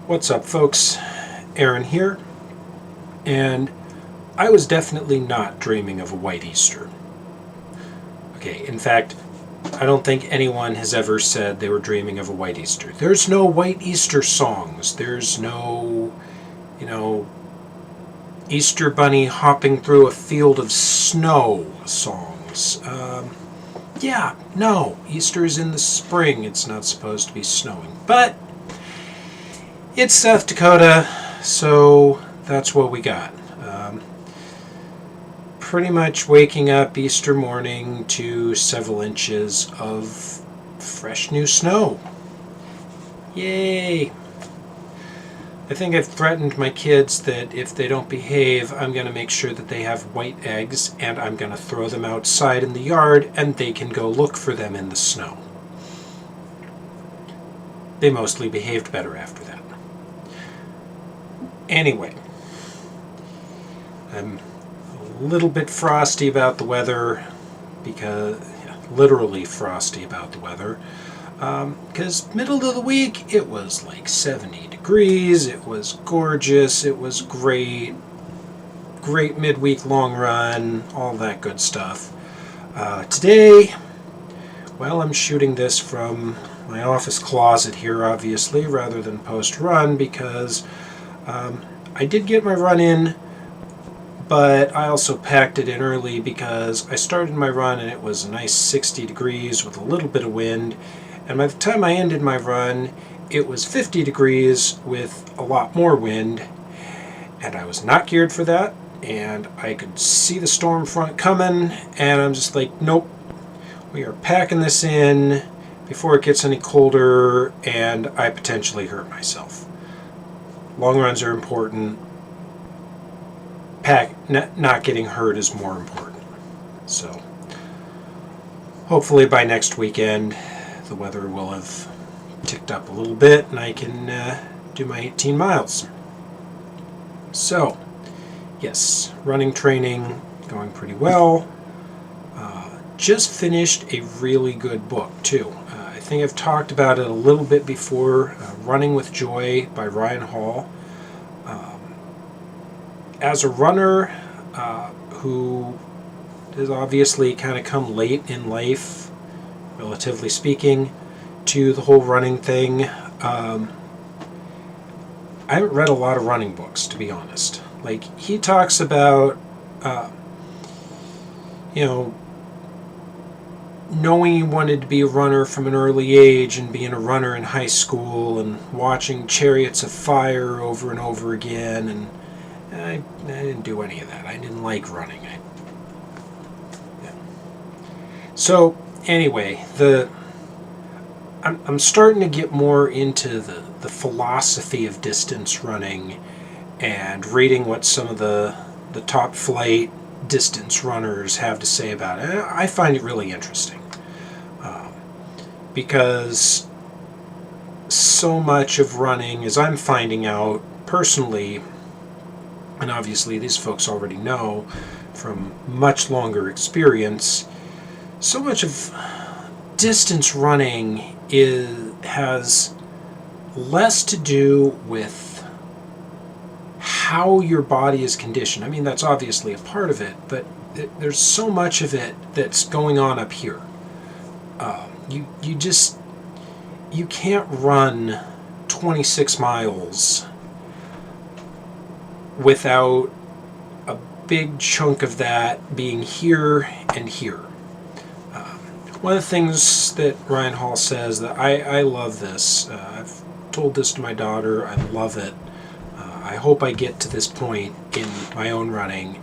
What's up, folks? Aaron here, and I was definitely not dreaming of a white Easter. Okay, in fact, I don't think anyone has ever said they were dreaming of a white Easter. There's no white Easter songs. There's no, you know, Easter bunny hopping through a field of snow songs. No, Easter is in the spring. It's not supposed to be snowing. But it's South Dakota, so that's what we got. Pretty much waking up Easter morning to several inches of fresh new snow. Yay! I think I've threatened my kids that if they don't behave, I'm going to make sure that they have white eggs, and I'm going to throw them outside in the yard and they can go look for them in the snow. They mostly behaved better after that. Anyway, I'm a little bit frosty about the weather, literally frosty about the weather, because middle of the week it was like 70 degrees, it was gorgeous, it was great midweek long run, all that good stuff. Today, well, I'm shooting this from my office closet here, obviously, rather than post-run, because I did get my run in, but I also packed it in early because I started my run and it was a nice 60 degrees with a little bit of wind, and by the time I ended my run, it was 50 degrees with a lot more wind, and I was not geared for that, and I could see the storm front coming, and I'm just like, nope, we are packing this in before it gets any colder and I potentially hurt myself. Long runs are important. Not getting hurt is more important. So hopefully by next weekend the weather will have ticked up a little bit and I can do my 18 miles. So yes, running training going pretty well. Just finished a really good book too. I think I've talked about it a little bit before, Running with Joy by Ryan Hall. As a runner who has obviously kind of come late in life, relatively speaking, to the whole running thing, I haven't read a lot of running books, to be honest. Like, he talks about, knowing he wanted to be a runner from an early age and being a runner in high school and watching Chariots of Fire over and over again, and I didn't do any of that. I didn't like running. So anyway, I'm starting to get more into the philosophy of distance running and reading what some of the top flight distance runners have to say about it. I find it really interesting because so much of running, as I'm finding out personally, and obviously these folks already know from much longer experience, so much of distance running has less to do with how your body is conditioned. I mean, that's obviously a part of it, but there's so much of it that's going on up here. You can't run 26 miles without a big chunk of that being here and here. One of the things that Ryan Hall says that I love this, I've told this to my daughter, I love it, I hope I get to this point in my own running,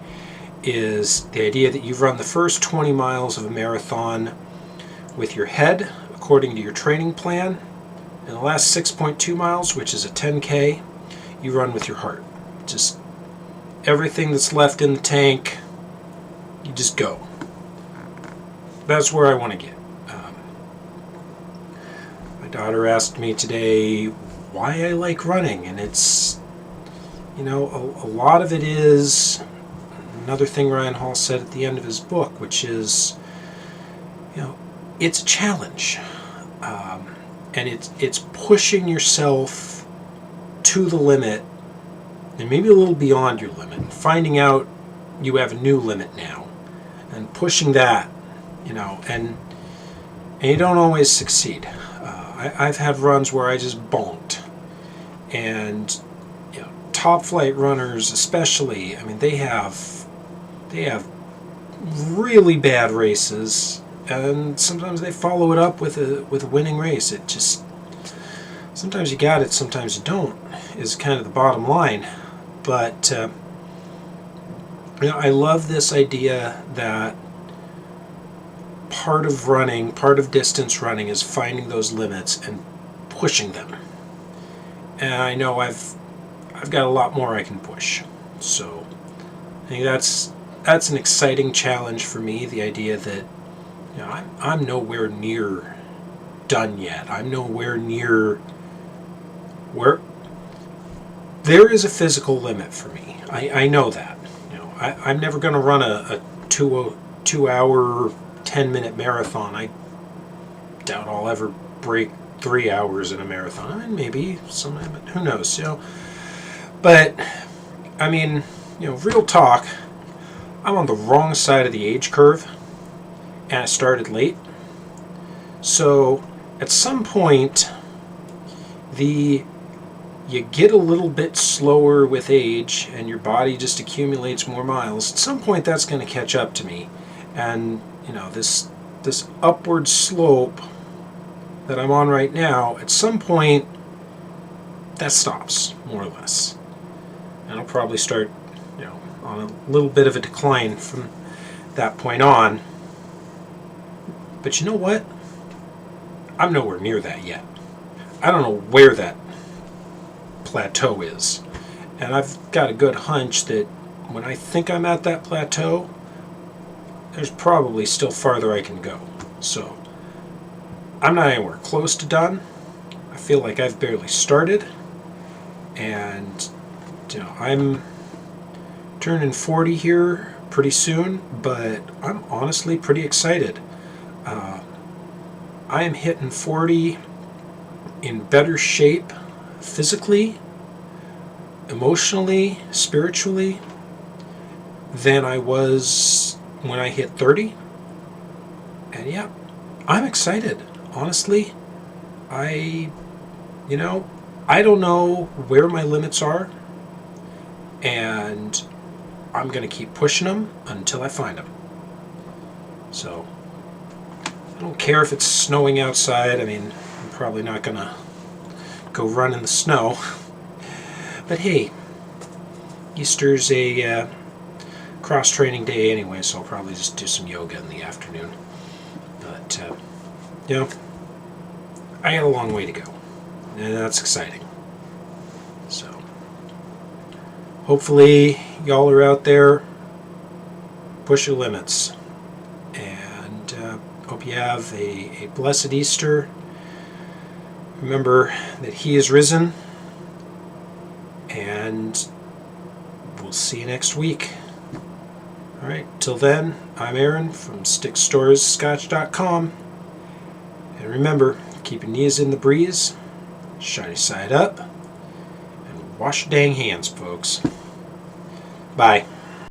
is the idea that you run the first 20 miles of a marathon with your head, according to your training plan, and the last 6.2 miles, which is a 10K, you run with your heart. Just everything that's left in the tank, you just go. That's where I want to get. My daughter asked me today why I like running, and it's, a lot of it is another thing Ryan Hall said at the end of his book, which is, it's a challenge, and it's pushing yourself to the limit and maybe a little beyond your limit, finding out you have a new limit now and pushing that, and you don't always succeed. I've had runs where I just bonked, and top flight runners especially, I mean, they have really bad races, and sometimes they follow it up with a winning race. It just, sometimes you got it, sometimes you don't, is kind of the bottom line. But I love this idea that part of distance running is finding those limits and pushing them. And I know I've got a lot more I can push. So I think that's an exciting challenge for me, the idea that I'm nowhere near done yet. I'm nowhere near where there is a physical limit for me. I know that. I'm never going to run a 2 hour 10-minute marathon. I doubt I'll ever break 3 hours in a marathon. Maybe sometime, but who knows? But I mean, real talk. I'm on the wrong side of the age curve, and I started late. So at some point, you get a little bit slower with age, and your body just accumulates more miles. At some point, that's going to catch up to me, and this upward slope that I'm on right now, at some point, that stops, more or less. And I'll probably start, on a little bit of a decline from that point on. But you know what? I'm nowhere near that yet. I don't know where that plateau is. And I've got a good hunch that when I think I'm at that plateau, there's probably still farther I can go. So I'm not anywhere close to done. I feel like I've barely started. And I'm turning 40 here pretty soon, but I'm honestly pretty excited. I am hitting 40 in better shape physically, emotionally, spiritually than I was when I hit 30. And yeah, I'm excited. Honestly, I don't know where my limits are, and I'm going to keep pushing them until I find them. So I don't care if it's snowing outside. I mean, I'm probably not going to go run in the snow. But hey, Easter's a cross-training day anyway, so I'll probably just do some yoga in the afternoon. But, I got a long way to go, and that's exciting. So hopefully y'all are out there, push your limits, and hope you have a blessed Easter. Remember that He is risen, and we'll see you next week. All right, till then, I'm Aaron from stickstorescotch.com, and remember, keep your knees in the breeze, shiny side up, and wash your dang hands, folks. Bye.